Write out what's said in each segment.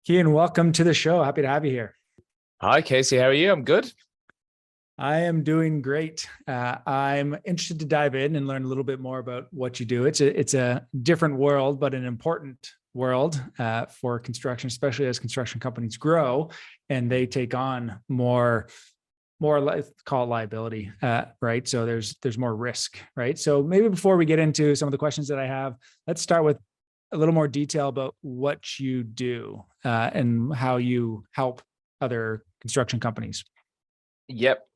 Cian, welcome to the show. Happy to have you here. Hi, Casey. How are you? I'm good. I am doing great. I'm interested to dive in and learn a little bit more about what you do. It's a different world, but an important world for construction, especially as construction companies grow and they take on more call it liability, right? So there's more risk, right? So maybe before we get into some of the questions that I have, let's start with a little more detail about what you do and how you help other construction companies. Yep.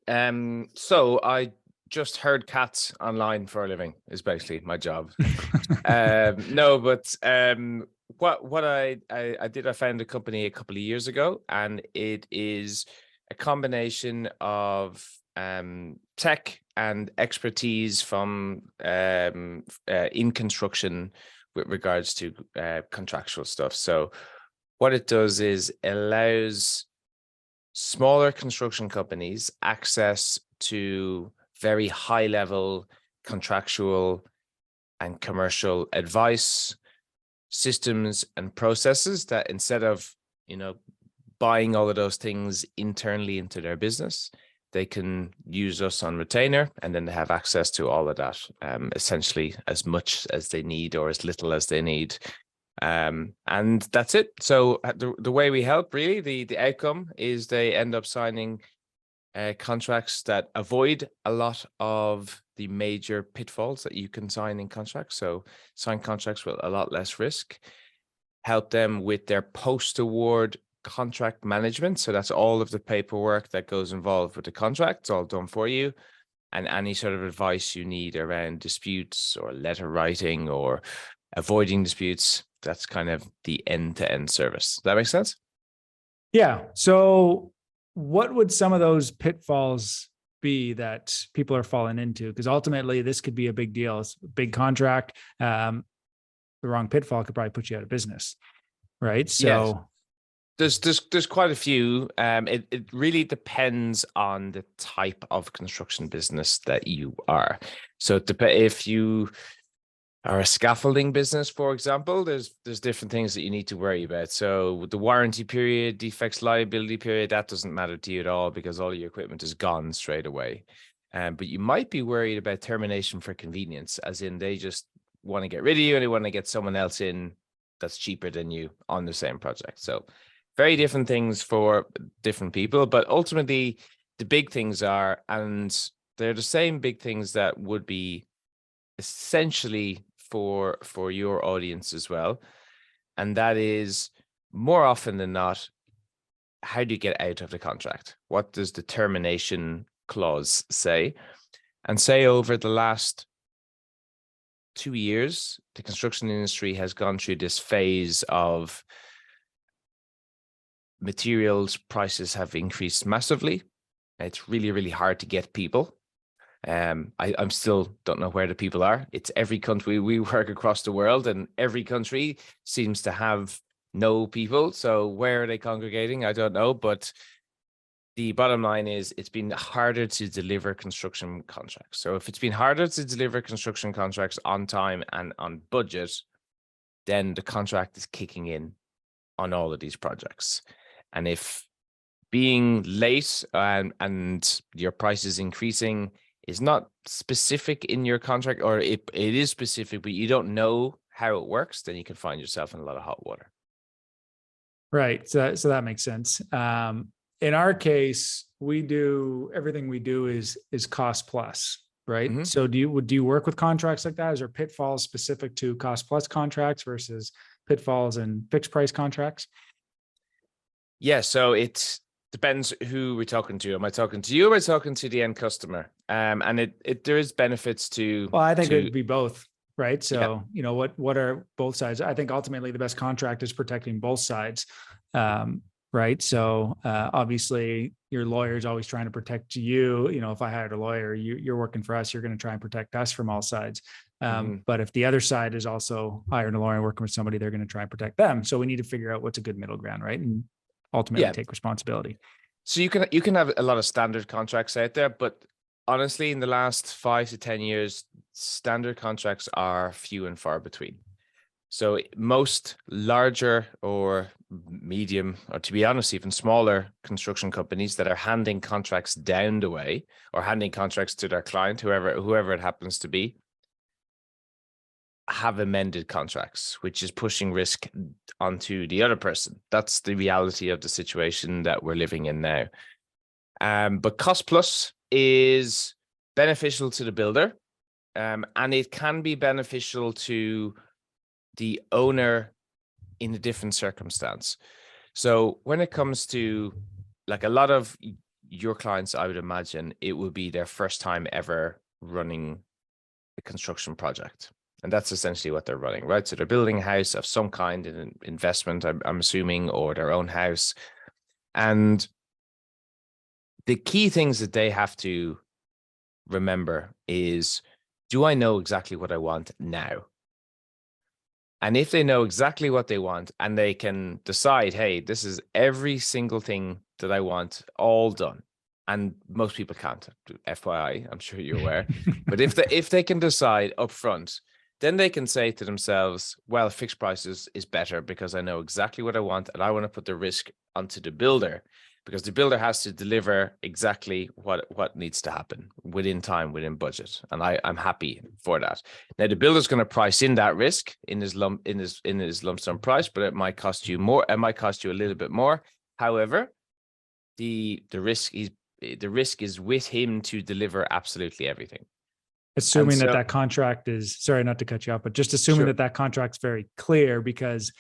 So I just herd cats online for a living is basically my job. No, but what I did, I found a company a couple of years ago, and it is a combination of tech and expertise from in construction with regards to contractual stuff. So what it does is allows smaller construction companies access to very high level contractual and commercial advice, systems and processes that instead of, buying all of those things internally into their business, they can use us on retainer, and then they have access to all of that, essentially as much as they need or as little as they need. And that's it. So the way we help, really, the outcome is they end up signing contracts that avoid a lot of the major pitfalls that you can sign in contracts. So sign contracts with a lot less risk, help them with their post-award contract management. So that's all of the paperwork that goes involved with the contract. It's all done for you. And any sort of advice you need around disputes or letter writing or avoiding disputes, that's kind of the end-to-end service. Does that make sense? Yeah. So what would some of those pitfalls be that people are falling into? Because ultimately this could be a big deal. It's a big contract. The wrong pitfall could probably put you out of business. Right. So there's quite a few. It really depends on the type of construction business that you are. So if you are a scaffolding business, for example, there's different things that you need to worry about. So the warranty period, defects liability period, that doesn't matter to you at all because all your equipment is gone straight away. But you might be worried about termination for convenience, as in they just want to get rid of you and they want to get someone else in that's cheaper than you on the same project. So very different things for different people, but ultimately the big things are, and they're the same big things that would be essentially for your audience as well. And that is, more often than not, how do you get out of the contract? What does the termination clause say? And say over the last 2 years, the construction industry has gone through this phase of materials prices have increased massively. It's really, really hard to get people. I'm still don't know where the people are. It's every country. We work across the world, and every country seems to have no people. So where are they congregating? I don't know. But the bottom line is it's been harder to deliver construction contracts. So if it's been harder to deliver construction contracts on time and on budget, then the contract is kicking in on all of these projects. And if being late and your price is increasing is not specific in your contract, or it is specific, but you don't know how it works, then you can find yourself in a lot of hot water. Right. So that makes sense. In our case, everything we do is cost plus, right? Mm-hmm. So do you work with contracts like that? Is there pitfalls specific to cost plus contracts versus pitfalls and fixed price contracts? Yeah, so it depends who we're talking to. Am I talking to you or am I talking to the end customer? And there is benefits to. Well, I think it'd be both, right? So, yeah. What are both sides? I think ultimately the best contract is protecting both sides, right? So obviously your lawyer is always trying to protect you. If I hired a lawyer, you're working for us, you're going to try and protect us from all sides. But if the other side is also hiring a lawyer and working with somebody, they're going to try and protect them. So we need to figure out what's a good middle ground, right? And ultimately take responsibility. So you can have a lot of standard contracts out there, but honestly, in the last 5 to 10 years, standard contracts are few and far between. So most larger or medium, or to be honest, even smaller construction companies that are handing contracts down the way, or handing contracts to their client, whoever it happens to be, have amended contracts, which is pushing risk onto the other person. That's the reality of the situation that we're living in now. But cost plus is beneficial to the builder, and it can be beneficial to the owner in a different circumstance. So when it comes to, like, a lot of your clients, I would imagine it would be their first time ever running a construction project. And that's essentially what they're running, right? So they're building a house of some kind, in an investment, I'm assuming, or their own house. And the key things that they have to remember is, do I know exactly what I want now? And if they know exactly what they want and they can decide, hey, this is every single thing that I want all done. And most people can't, FYI, I'm sure you're aware. But if they can decide up front, then they can say to themselves, well, fixed prices is better because I know exactly what I want, and I want to put the risk onto the builder, because the builder has to deliver exactly what needs to happen within time, within budget. And I'm happy for that. Now, the builder's going to price in that risk in his lump sum price, but it might cost you more. It might cost you a little bit more. However, the risk is with him to deliver absolutely everything. Assuming that contract is, sorry, not to cut you off, but just assuming Sure. that contract's very clear, because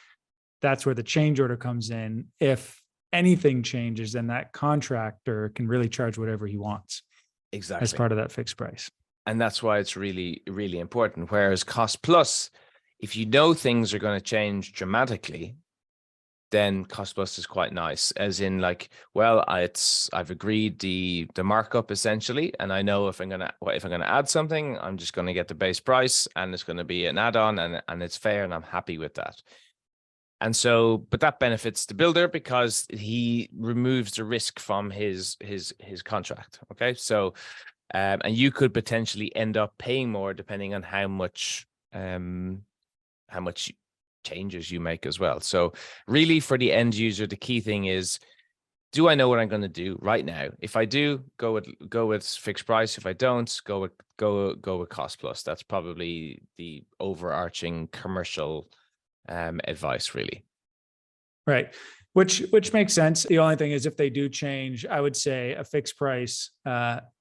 that's where the change order comes in. If anything changes, then that contractor can really charge whatever he wants. Exactly. As part of that fixed price. And that's why it's really, really important. Whereas cost plus, if you know things are going to change dramatically, then cost plus is quite nice, as in, like, well, I've agreed the markup essentially, and I know if I'm gonna add something, I'm just going to get the base price, and it's going to be an add-on, and it's fair, and I'm happy with that. And so, but that benefits the builder because he removes the risk from his contract. Okay, so and you could potentially end up paying more depending on how much changes you make as well. So really, for the end user, the key thing is, do I know what I'm going to do right now? If I do, go with fixed price. If I don't, go with cost plus. That's probably the overarching commercial advice, really. Right. Which makes sense. The only thing is, if they do change, I would say a fixed price,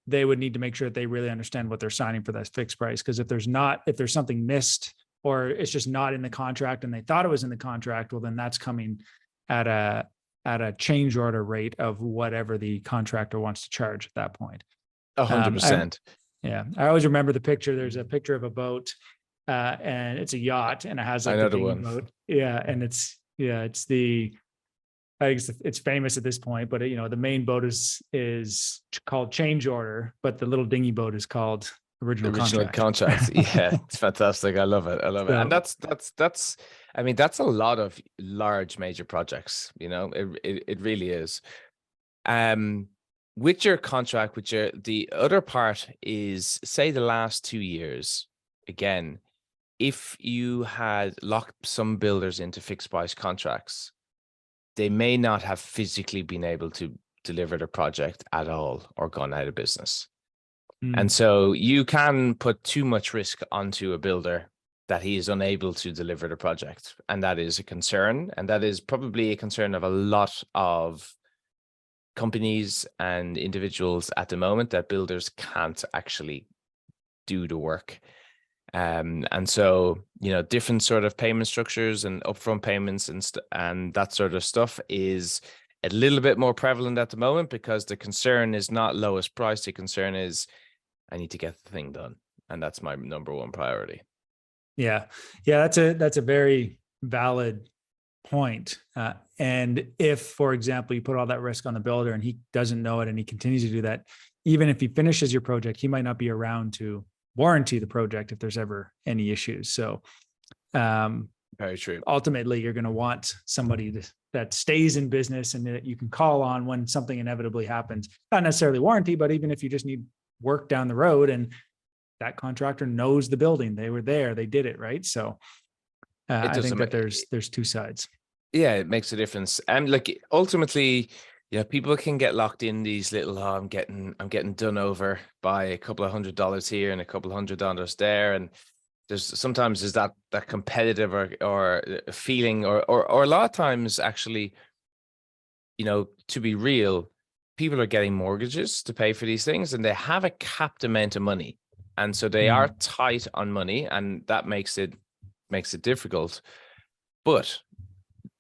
they would need to make sure that they really understand what they're signing for that fixed price. Because if there's something missed, or it's just not in the contract and they thought it was in the contract, well, then that's coming at a change order rate of whatever the contractor wants to charge at that point. 100%. Yeah. I always remember the picture. There's a picture of a boat, and it's a yacht, and it has like the dinghy boat. Yeah. And it's I think it's famous at this point, but the main boat is called change order, but the little dinghy boat is called original contract. Yeah, it's fantastic. I love it. And that's I mean, that's a lot of large major projects. It really is. With your contract, the other part is, say, the last 2 years, again, if you had locked some builders into fixed price contracts, they may not have physically been able to deliver the project at all, or gone out of business. And so you can put too much risk onto a builder that he is unable to deliver the project. And that is a concern. And that is probably a concern of a lot of companies and individuals at the moment, that builders can't actually do the work. And so, different sort of payment structures and upfront payments and that sort of stuff is a little bit more prevalent at the moment, because the concern is not lowest price. The concern is, I need to get the thing done. And that's my number one priority. Yeah. That's a very valid point. And if, for example, you put all that risk on the builder and he doesn't know it and he continues to do that, even if he finishes your project, he might not be around to warranty the project if there's ever any issues. So very true. Ultimately, you're going to want somebody that stays in business and that you can call on when something inevitably happens. Not necessarily warranty, but even if you just need work down the road and that contractor knows the building, they were there, they did it, right? So I think that there's two sides. Yeah, it makes a difference. And like ultimately, yeah, people can get locked in these little, oh, I'm getting done over by a couple of $100 here and a couple of $100 there. And there's that competitive or feeling or a lot of times actually, to be real, people are getting mortgages to pay for these things and they have a capped amount of money. And so they are tight on money, and that makes it difficult. But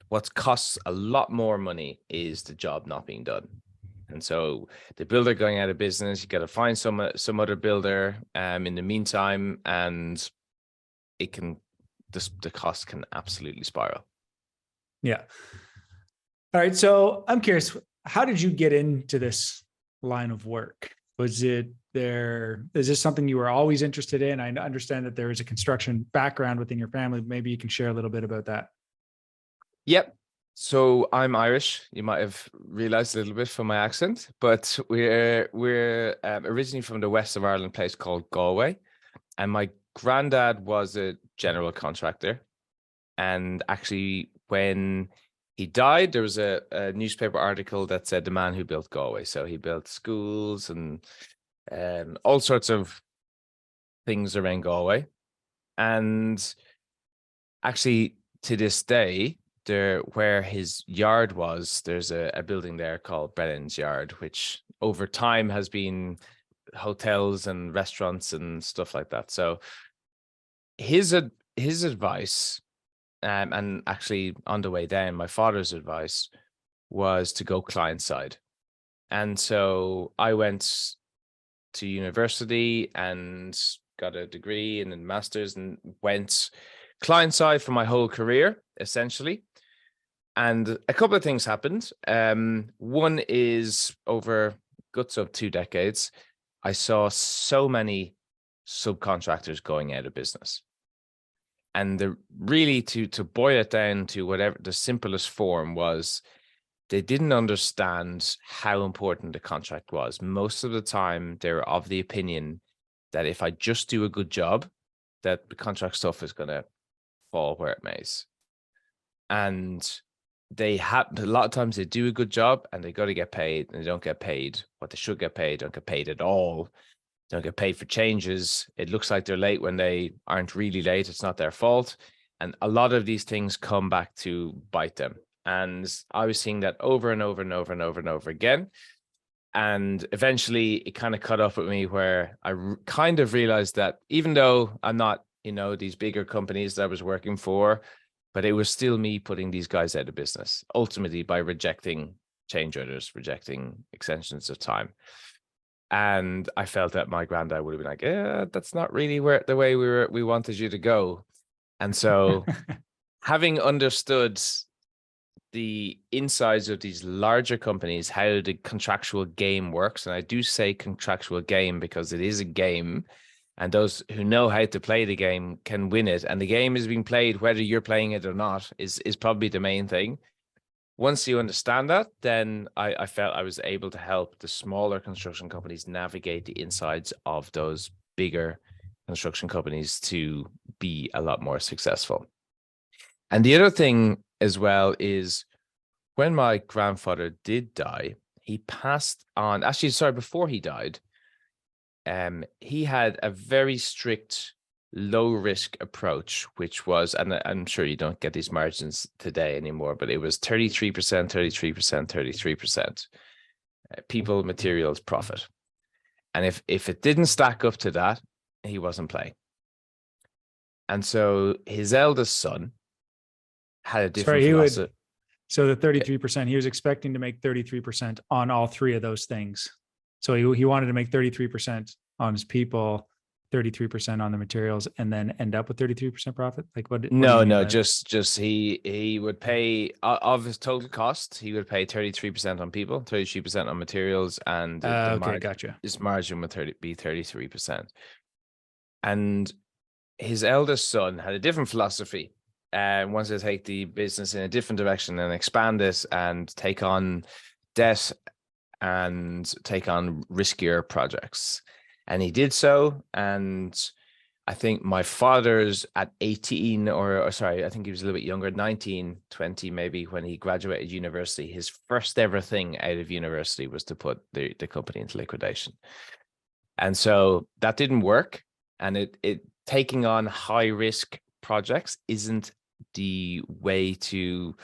what costs a lot more money is the job not being done. And so the builder going out of business, you got to find some other builder in the meantime, and the cost can absolutely spiral. Yeah. All right. So I'm curious, how did you get into this line of work? Is this something you were always interested in? I understand that there is a construction background within your family. Maybe you can share a little bit about that. Yep. So I'm Irish. You might have realized a little bit from my accent, but we're originally from the west of Ireland, a place called Galway. And my granddad was a general contractor. And actually, when he died, there was a newspaper article that said the man who built Galway. So he built schools and all sorts of things around Galway. And actually, to this day, where his yard was, there's a building there called Brennan's Yard, which over time has been hotels and restaurants and stuff like that. So his advice, and actually on the way down, my father's advice was to go client side. And so I went to university and got a degree and a master's and went client side for my whole career, essentially. And a couple of things happened. One is over guts of 2 decades, I saw so many subcontractors going out of business. And really to boil it down to whatever the simplest form was, they didn't understand how important the contract was. Most of the time, they were of the opinion that if I just do a good job, that the contract stuff is going to fall where it may. And a lot of times they do a good job and they got to get paid, and they don't get paid what they should get paid, don't get paid at all, don't get paid for changes. It looks like they're late when they aren't really late. It's not their fault. And a lot of these things come back to bite them. And I was seeing that over and over and over and over and over again. And eventually it kind of caught up with me where I kind of realized that even though I'm not, these bigger companies that I was working for, but it was still me putting these guys out of business, ultimately by rejecting change orders, rejecting extensions of time. And I felt that my granddad would have been like, yeah, that's not really the way we wanted you to go. And so having understood the insides of these larger companies, how the contractual game works, and I do say contractual game because it is a game, and those who know how to play the game can win it. And the game is being played whether you're playing it or not is probably the main thing. Once you understand that, then I felt I was able to help the smaller construction companies navigate the insides of those bigger construction companies to be a lot more successful. And the other thing as well is when my grandfather did die, he passed on, actually, sorry, before he died, he had a very strict low risk approach, which was, and I'm sure you don't get these margins today anymore, but it was 33%, 33%, 33%. People, materials, profit. And if it didn't stack up to that, he wasn't playing. And so his eldest son had a different philosophy. So the 33%, he was expecting to make 33% on all three of those things. So he wanted to make 33% on his people, 33% on the materials, and then end up with 33% profit. Like what? No, just he would pay of his total cost. He would pay 33% on people, 33% on materials, and gotcha. His margin would be 33%. And his eldest son had a different philosophy and wanted to take the business in a different direction and expand it and take on debt and take on riskier projects. And he did so. And I think my father's at 18 or sorry, I think he was a little bit younger, 19, 20 maybe, when he graduated university. His first ever thing out of university was to put the company into liquidation. And so that didn't work. And it taking on high risk projects isn't the way to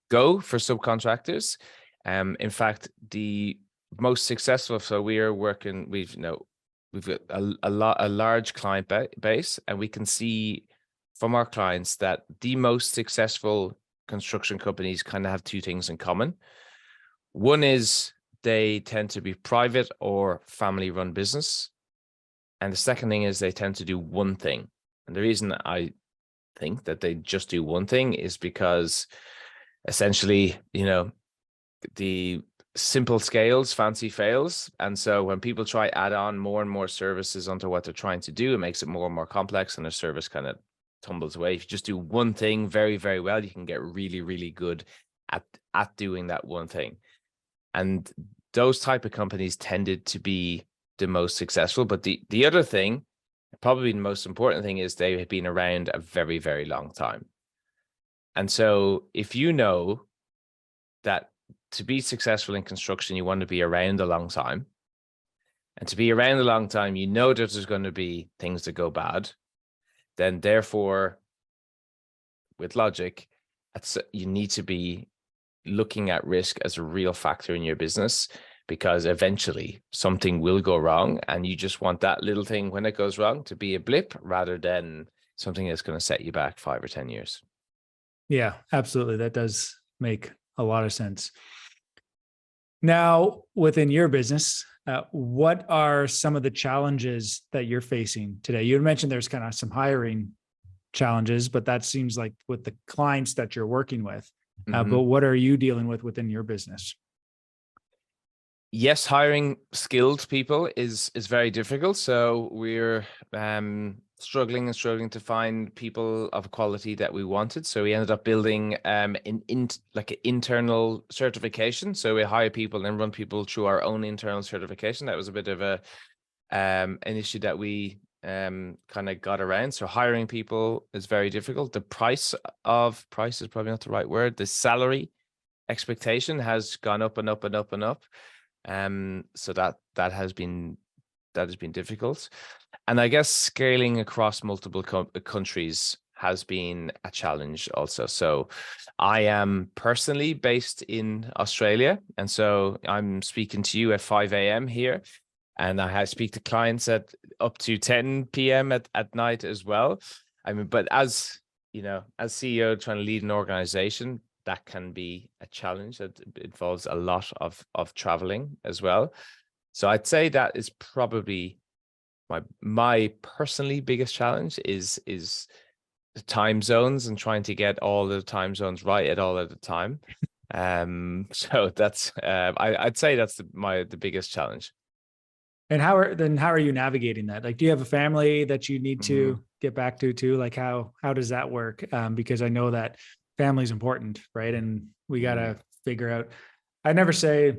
go for subcontractors. In fact, the most successful, so we are working, we've got a large client base, and we can see from our clients that the most successful construction companies kind of have two things in common. One is they tend to be private or family run business. And the second thing is they tend to do one thing. And the reason I think that they just do one thing is because essentially, the simple scales, fancy fails. And so when people try add on more and more services onto what they're trying to do, it makes it more and more complex, and the service kind of tumbles away. If you just do one thing very, very well, you can get really, really good at doing that one thing. And those type of companies tended to be the most successful. But the other thing, probably the most important thing, is they have been around a very, very long time. And so if you know that to be successful in construction, you want to be around a long time. And to be around a long time, you know that there's going to be things that go bad. Then therefore, with logic, you need to be looking at risk as a real factor in your business, because eventually something will go wrong. And you just want that little thing when it goes wrong to be a blip rather than something that's going to set you back 5 or 10 years. Yeah, absolutely. That does make a lot of sense. Now, within your business, what are some of the challenges that you're facing today? You had mentioned there's kind of some hiring challenges, but that seems like with the clients that you're working with. But what are you dealing with within your business? Yes, hiring skilled people is very difficult. So we're struggling to find people of quality that we wanted. So we ended up building an internal certification. So we hire people and run people through our own internal certification. That was a bit of an issue that we kind of got around. So hiring people is very difficult. The price is probably not the right word. The salary expectation has gone up and up and up and up. So that has been difficult. And I guess scaling across multiple countries has been a challenge also. So I am personally based in Australia, and so I'm speaking to you at 5 a.m. here, and I speak to clients at up to 10 p.m. at night as well. I mean, but as as CEO trying to lead an organization, that can be a challenge. That involves a lot of traveling as well. So I'd say that is probably my personally biggest challenge is the time zones and trying to get all the time zones right at all at the time. So that's I'd say that's the biggest challenge. And how are you navigating that? Like, do you have a family that you need to get back to too? Like how does that work? Because I know that family is important, right? And we got to figure out, I never say,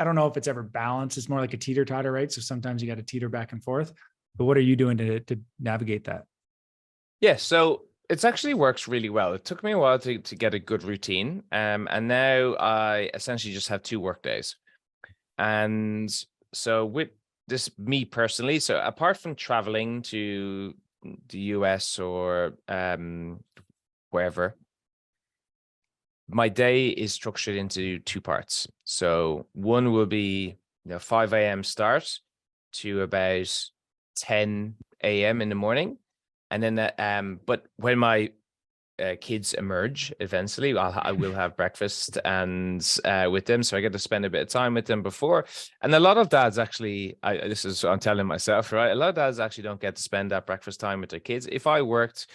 I don't know if it's ever balanced. It's more like a teeter totter, right? So sometimes you got to teeter back and forth, but what are you doing to navigate that? Yeah. So it actually works really well. It took me a while to get a good routine. And now I essentially just have 2 work days. And so with this, me personally, so apart from traveling to the US or wherever, my day is structured into 2 parts. So one will be 5 a.m. start to about 10 a.m. in the morning. And then but when my kids emerge eventually, I will have breakfast and with them, so I get to spend a bit of time with them before. And a lot of dads actually, this is what I'm telling myself, right? A lot of dads actually don't get to spend that breakfast time with their kids. If I worked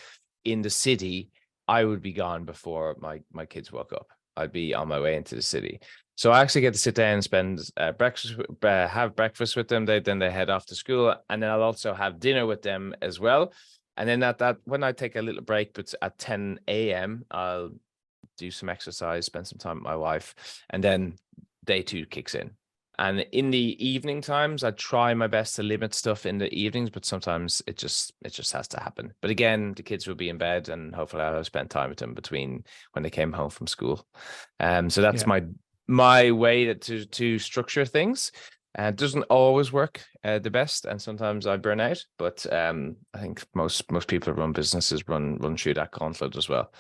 in the city, I would be gone before my kids woke up. I'd be on my way into the city. So I actually get to sit down and spend breakfast, have breakfast with them. Then they head off to school, and then I'll also have dinner with them as well. And then that when I take a little break, but at 10 a.m., I'll do some exercise, spend some time with my wife, and then day 2 kicks in. And in the evening times, I try my best to limit stuff in the evenings, but sometimes it just has to happen. But again, the kids will be in bed, and hopefully I'll spend time with them between when they came home from school. So that's Yeah. my way to structure things. It doesn't always work the best, and sometimes I burn out. But I think most people who run businesses run through that gauntlet as well.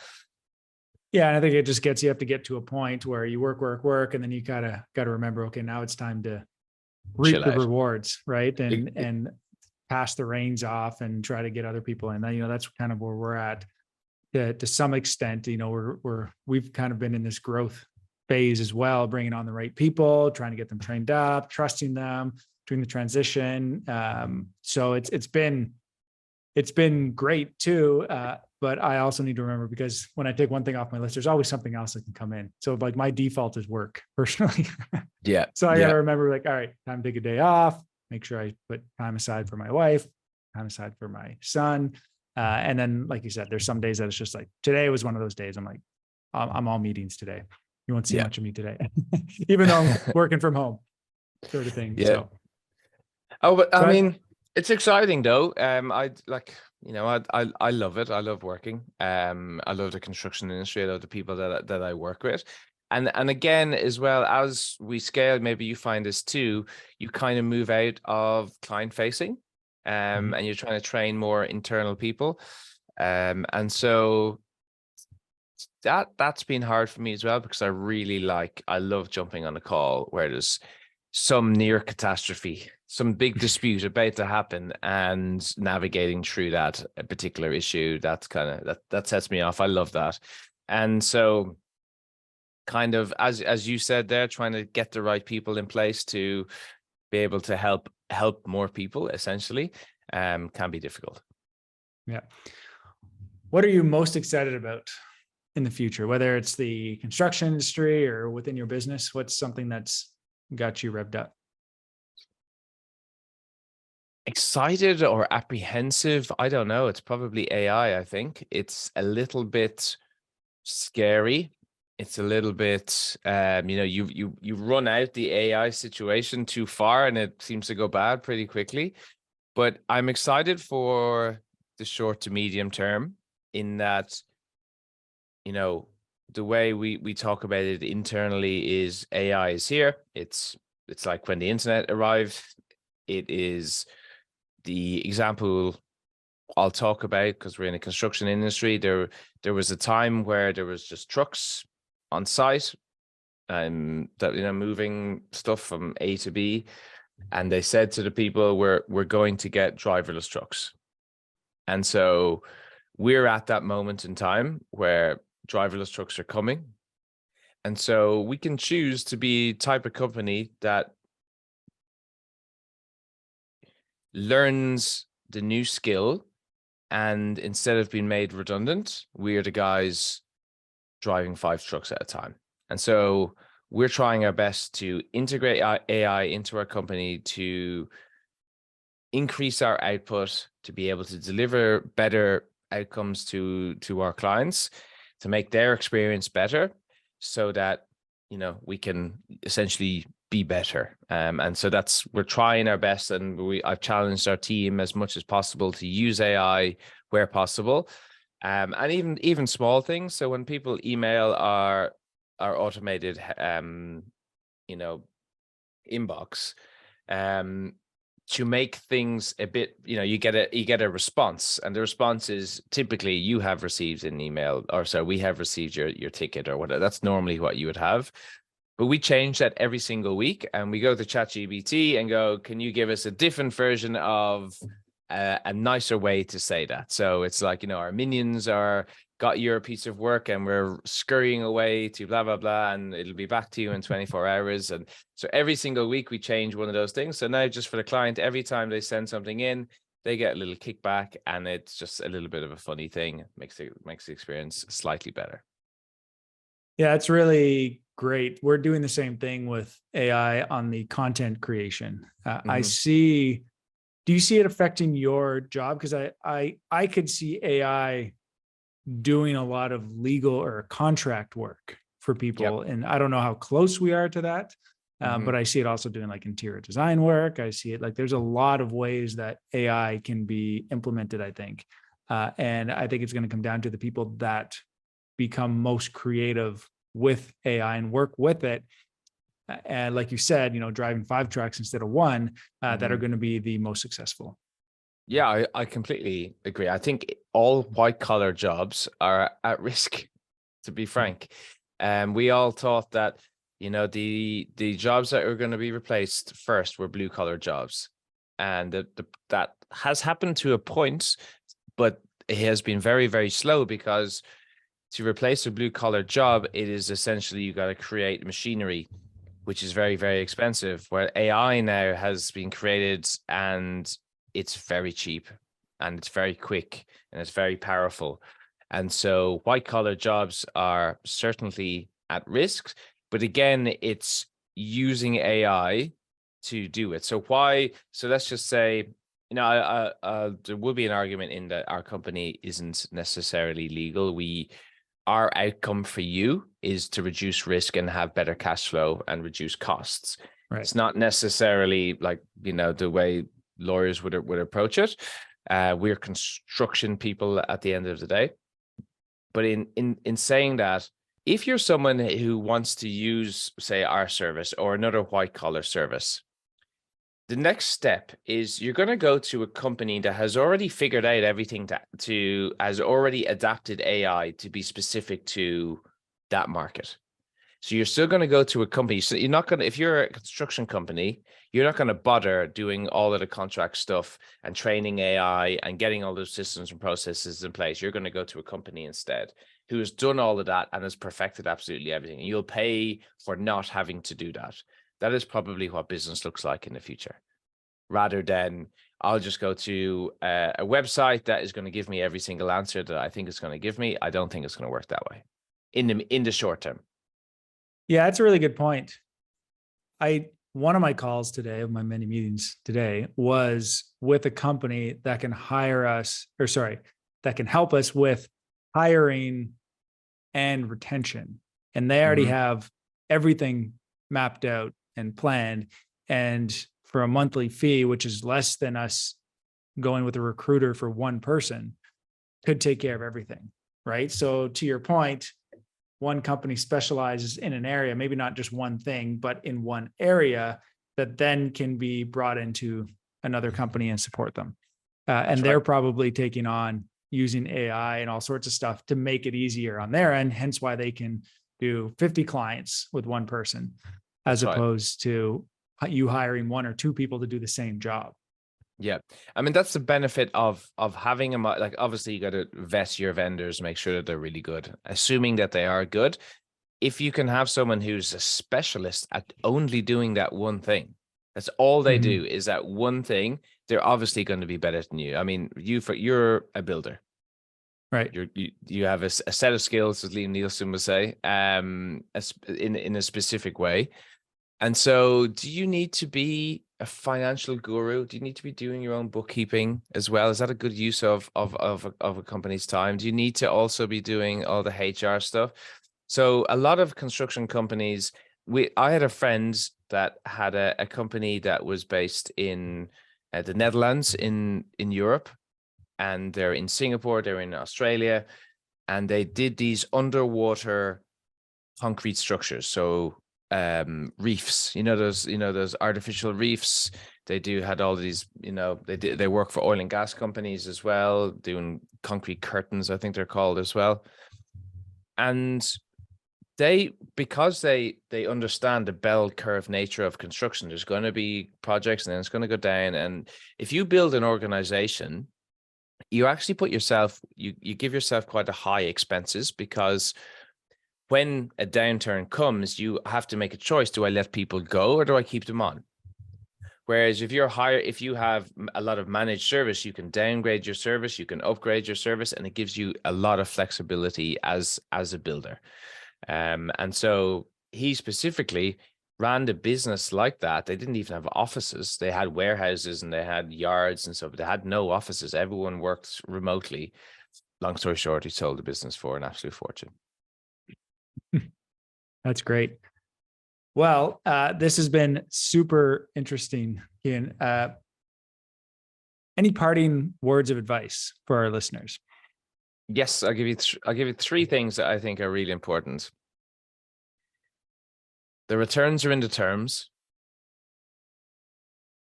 Yeah, and I think it just gets, you have to get to a point where you work, and then you gotta remember, okay, now it's time to reap Chill the out. rewards, right? And pass the reins off and try to get other people in. You know, that's kind of where we're at to some extent. You know, we've kind of been in this growth phase as well, bringing on the right people, trying to get them trained up, trusting them, doing the transition. So it's been great too. But I also need to remember, because when I take one thing off my list, there's always something else that can come in. So like my default is work personally. Yeah. So I got to remember, like, all right, time to take a day off, make sure I put time aside for my wife, time aside for my son. And then, like you said, there's some days that it's just like, today was one of those days. I'm like, I'm all meetings today. You won't see much of me today, even though I'm working from home, sort of thing. Yeah. So. Oh, but I mean, it's exciting though. I like, you know, I love it. I love working. I love the construction industry. I love the people that I work with. And again, as well, as we scale, maybe you find this too, you kind of move out of client facing, and you're trying to train more internal people. And so that's been hard for me as well, because I love jumping on a call where there's some near catastrophe, some big dispute about to happen, and navigating through that particular issue. That's kind of that sets me off. I love that. And so kind of as you said there, trying to get the right people in place to be able to help more people essentially can be difficult. Yeah. What are you most excited about in the future, whether it's the construction industry or within your business? What's something that's got you revved up? Excited or apprehensive? I don't know. It's probably AI. I think it's a little bit scary. It's a little bit, you know, you run out the AI situation too far, and it seems to go bad pretty quickly. But I'm excited for the short to medium term, in that, you know, the way we talk about it internally is AI is here. It's like when the internet arrived. It is the example I'll talk about, because we're in a construction industry. There was a time where there was just trucks on site, that, you know, moving stuff from A to B, and they said to the people, we're going to get driverless trucks. And so we're at that moment in time where driverless trucks are coming. And so we can choose to be type of company that learns the new skill, and instead of being made redundant, we're the guys driving 5 trucks at a time. And so we're trying our best to integrate AI into our company to increase our output, to be able to deliver better outcomes to our clients, to make their experience better, so that, you know, we can essentially be better. And so we're trying our best, and I've challenged our team as much as possible to use AI where possible, and even small things. So when people email our automated you know, inbox, to make things a bit, you know, you get a response, and the response is typically, you have received an email, or sorry, we have received your ticket, or whatever. That's normally what you would have. But we change that every single week, and we go to ChatGPT and go, can you give us a different version of a nicer way to say that? So it's like, you know, our minions got your piece of work, and we're scurrying away to blah, blah, blah, and it'll be back to you in 24 hours. And so every single week we change one of those things. So now, just for the client, every time they send something in, they get a little kickback, and it's just a little bit of a funny thing. It makes the experience slightly better. Yeah, it's really great. We're doing the same thing with AI on the content creation. I see. Do you see it affecting your job? Because I could see AI doing a lot of legal or contract work for people, and I don't know how close we are to that. But I see it also doing like interior design work. I see it like there's a lot of ways that AI can be implemented, I think. And I think it's going to come down to the people that become most creative with AI and work with it. And like you said, driving 5 trucks instead of 1 that are going to be the most successful. Yeah, I completely agree. I think all white collar jobs are at risk, to be frank. We all thought that, the jobs that are going to be replaced first were blue collar jobs. And that has happened to a point, but it has been very, very slow, because to replace a blue collar job, it is essentially you got to create machinery, which is very, very expensive, where AI now has been created and it's very cheap and it's very quick and it's very powerful. And so white collar jobs are certainly at risk, but again, it's using AI to do it. So let's just say, there will be an argument in that our company isn't necessarily legal. Our outcome for you is to reduce risk and have better cash flow and reduce costs. Right. It's not necessarily like, the way lawyers would approach it. We're construction people at the end of the day. But in saying that, if you're someone who wants to use, say, our service or another white collar service, the next step is you're going to go to a company that has already figured out everything has already adapted AI to be specific to that market. So you're still going to go to a company. So you're not going to, if you're a construction company, you're not going to bother doing all of the contract stuff and training AI and getting all those systems and processes in place. You're going to go to a company instead who has done all of that and has perfected absolutely everything. And you'll pay for not having to do that. That is probably what business looks like in the future, rather than I'll just go to a website that is going to give me every single answer that I think it's going to give me. I don't think it's going to work that way in the short term. Yeah, that's a really good point. One of my calls today, of my many meetings today, was with a company that can that can help us with hiring and retention. And they already have everything mapped out and planned. And for a monthly fee, which is less than us going with a recruiter for one person, could take care of everything, right? So to your point, one company specializes in an area, maybe not just one thing, but in one area that then can be brought into another company and support them. And they're probably taking on using AI and all sorts of stuff to make it easier on their end, hence why they can do 50 clients with one person, as opposed to you hiring 1 or 2 people to do the same job. Yeah. I mean, that's the benefit of having them. Like, obviously you got to vet your vendors, make sure that they're really good, assuming that they are good. If you can have someone who's a specialist at only doing that one thing, that's all they do is that one thing, they're obviously going to be better than you. I mean, you're a builder, right? You have a set of skills, as Liam Nielsen would say, in a specific way. And so do you need to be a financial guru? Do you need to be doing your own bookkeeping as well? Is that a good use of a company's time? Do you need to also be doing all the HR stuff? So a lot of construction companies, I had a friend that had a company that was based in the Netherlands in Europe, and they're in Singapore, they're in Australia, and they did these underwater concrete structures. So reefs, those artificial reefs. They had all these, they work for oil and gas companies as well, doing concrete curtains, I think they're called as well. And because they understand the bell curve nature of construction, there's going to be projects and then it's going to go down. And if you build an organization, you actually you give yourself quite a high expenses, because when a downturn comes, you have to make a choice. Do I let people go or do I keep them on? Whereas if you have a lot of managed service, you can downgrade your service, you can upgrade your service, and it gives you a lot of flexibility as a builder. And so he specifically ran the business like that. They didn't even have offices. They had warehouses and they had yards and stuff, but they had no offices. Everyone worked remotely. Long story short, he sold the business for an absolute fortune. That's great. Well, this has been super interesting, Cian. Any parting words of advice for our listeners? Yes, I'll give you three things that I think are really important. The returns are in the terms.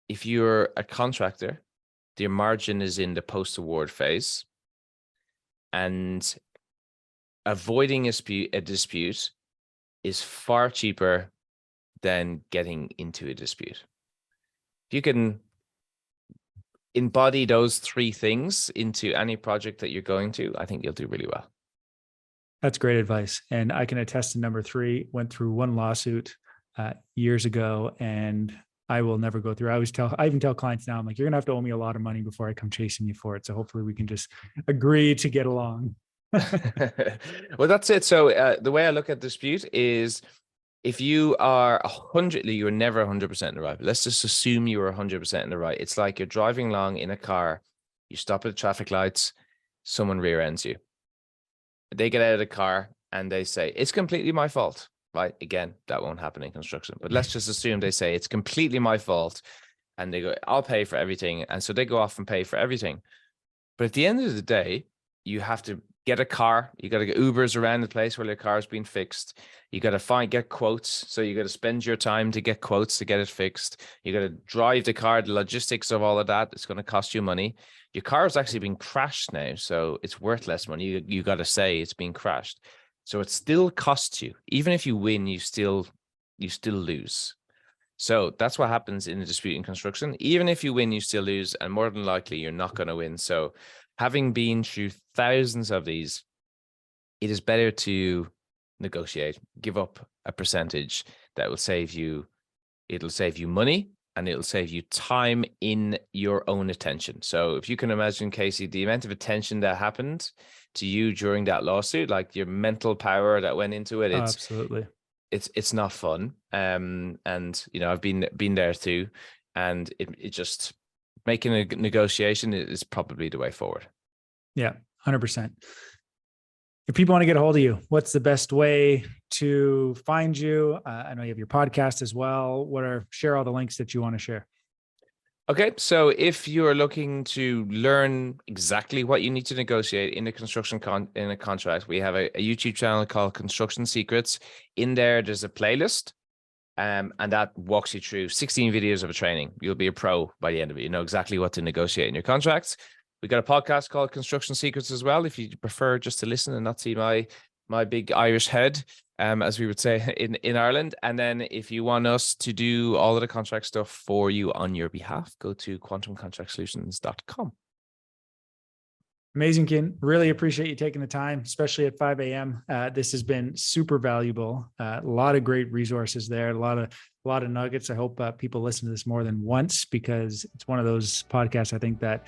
If you're a contractor, the margin is in the post-award phase, and avoiding a dispute is far cheaper than getting into a dispute. If you can embody those three things into any project that you're going to, I think you'll do really well. That's great advice. And I can attest to number 3, went through one lawsuit years ago, and I will never go through. I even tell clients now, I'm like, you're going to have to owe me a lot of money before I come chasing you for it. So hopefully we can just agree to get along. Well, that's it. So the way I look at dispute is, if you are you're never 100% in the right. But let's just assume you are 100% in the right. It's like you're driving along in a car, you stop at the traffic lights, someone rear ends you. They get out of the car and they say, it's completely my fault. Right? Again, that won't happen in construction, but let's just assume they say it's completely my fault, and they go, I'll pay for everything. And so they go off and pay for everything. But at the end of the day, you have to get a car. You got to get Ubers around the place where your car's been fixed. You got to get quotes. So you got to spend your time to get quotes to get it fixed. You got to drive the car, the logistics of all of that. It's going to cost you money. Your car is actually being crashed now, so it's worth less money. You got to say it's being crashed. So it still costs you. Even if you win, you still lose. So that's what happens in a dispute in construction. Even if you win, you still lose, and more than likely you're not going to win. So having been through thousands of these, it is better to negotiate, give up a percentage that will save you. It'll save you money, and it'll save you time in your own attention. So if you can imagine, Casey, the amount of attention that happened to you during that lawsuit, like your mental power that went into it, Absolutely. It's not fun. And I've been there too, and it just making a negotiation is probably the way forward. Yeah, 100%. If people want to get a hold of you, what's the best way to find you? I know you have your podcast as well. Share all the links that you want to share. Okay, so if you're looking to learn exactly what you need to negotiate in a construction in a contract, we have a YouTube channel called Construction Secrets. In there, there's a playlist, and that walks you through 16 videos of a training. You'll be a pro by the end of it. You know exactly what to negotiate in your contracts. We got a podcast called Construction Secrets as well, if you prefer just to listen and not see my big Irish head, as we would say in Ireland. And then if you want us to do all of the contract stuff for you on your behalf, go to quantumcontractsolutions.com. Amazing, Cian. Really appreciate you taking the time, especially at 5 a.m. This has been super valuable. A lot of great resources there, a lot of nuggets. I hope people listen to this more than once, because it's one of those podcasts I think that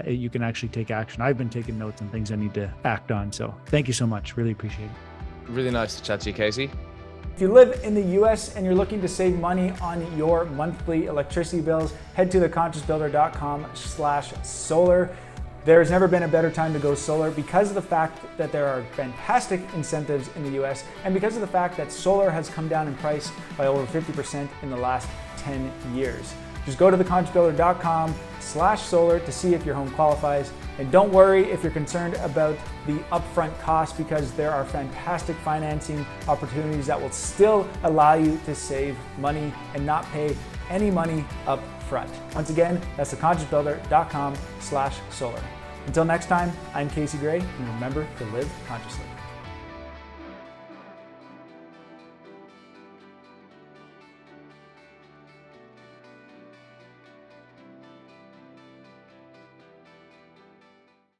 you can actually take action. I've been taking notes on things I need to act on. So thank you so much. Really appreciate it. Really nice to chat to you, Casey. If you live in the US and you're looking to save money on your monthly electricity bills, head to theconsciousbuilder.com/solar. There's never been a better time to go solar, because of the fact that there are fantastic incentives in the US, and because of the fact that solar has come down in price by over 50% in the last 10 years. Just go to theconsciousbuilder.com/solar to see if your home qualifies. And don't worry if you're concerned about the upfront cost, because there are fantastic financing opportunities that will still allow you to save money and not pay any money up front. Once again, that's theconsciousbuilder.com/solar. Until next time, I'm Casey Gray, and remember to live consciously.